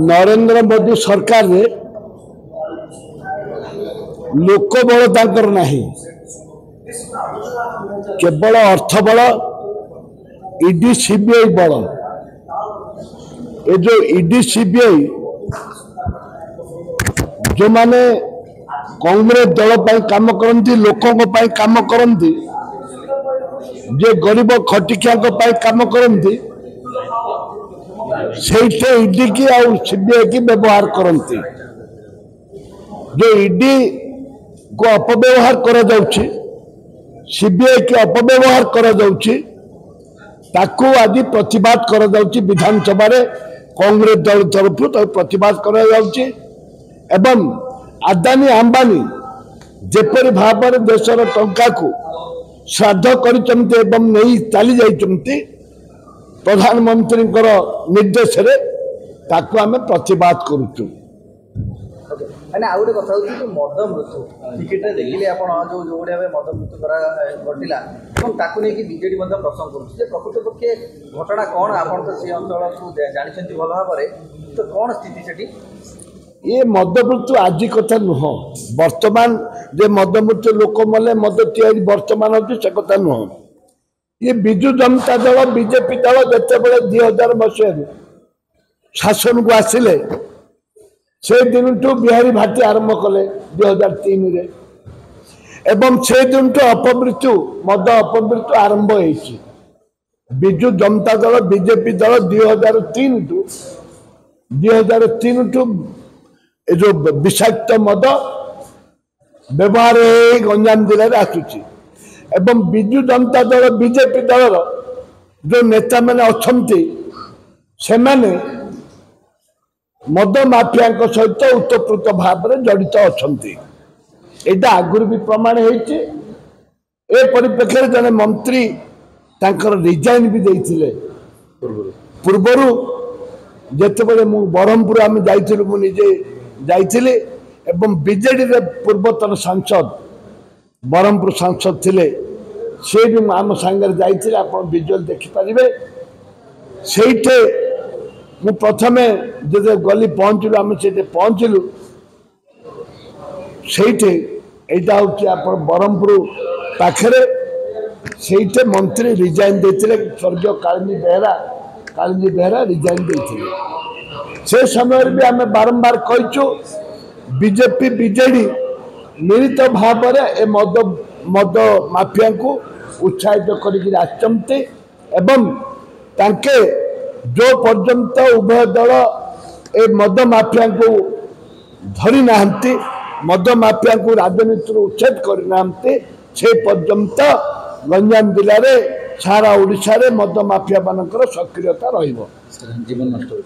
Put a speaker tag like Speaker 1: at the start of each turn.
Speaker 1: नरेंद्र मोदी सरकार रे लोकबल तांकर नाही, केवल अर्थ बल, ईडी सीबीआई बल। ये जो ईडी सीबीआई जो माने कांग्रेस दल पर काम करती, लोकों पर काम करती, जे गरीब खटिकिया काम करती, से ईडी की और सीबीआई की व्यवहार करती। जो ईडी को अपव्यवहार करा जाउछि, सीबीआई के अपव्यवहार करा जाउछि, ताकू आज प्रतिवाद करा जाउछि। विधानसभा रे कांग्रेस दल तरफ प्रतिवाद करा जाउछि एवं अदानी अंबानी जेपरि भाव में देशर टंका को श्राद्ध करिसंते एवं नहीं चली जाइसंते प्रधानमंत्री निर्देश रे ताकू आमे प्रतिवाद करूछु।
Speaker 2: मैंने आउ गोटे कथा कि मद मृत्यु टिकेट देखिले आपण जो जो भाव मद मृत्यु घटिला ताकू नहीं बीजेडी प्रसंग कर प्रकृत पक्षे घटना कौन आपण तो से अंचल को जानी भल भाव तो कौन स्थिति सेठी
Speaker 1: ये मद मृत्यु आज कथा नुह। वर्तमान जे मद मृत्यु लोक मले मद तैयारी वर्तमान होती से कथा नुह। ये विजु जनता दल बीजेपी दल जिते बड़े 2000 मसीह शासन को आसिले से दिन टू बिहारी भाटी आरंभ कले 2003 रे एवं से दिन टू अपमृत्यु मद अपमृत्यु आरंभ होइछि। विजु जनता दल बीजेपी दल 2003 टू जो विषाक्त मद व्यवहार गंजाम जिले में आसुची एवं विजु जनता दल बीजेपी दल जो नेता मैंने अच्छे से मद माफिया सहित उत्तप्रोत भाव में जड़ित अच्छा। यहाँ आगुरी भी प्रमाण होती परिप्रेक्षी जने मंत्री रिजाइन भी देते पूर्वर जिते बड़े ब्रह्मपुर आम जाइलु मुझे जाइली एवं बीजेडी पूर्वतन सांसद ब्रह्मपुर सांसद थिले से भी आम सांगे जाइए आप विजुअल देखिपारे से मु प्रथमे जो गली पहुँचलु आम से पहुँचलु से हूँ ब्रह्मपुर पाखे से मंत्री रिजाइन देते स्वर्गीय कालिंदी बेहरा रिजाइन देते। से समय भी आम बारंबार कहीचु बीजेपी बीजेडी मिलित भाव में मद माफिया को उत्साहित करते एवं तांके जो पर्यंत उभय दल ए मद माफिया को धरी नाहंती, मद माफिया को राजनीति उच्छेद करना से पर्यंत गंजाम जिले में सारा ओडिशा रे मद माफिया मानकर सक्रियता रहिबो।
Speaker 2: जीवन नष्ट हो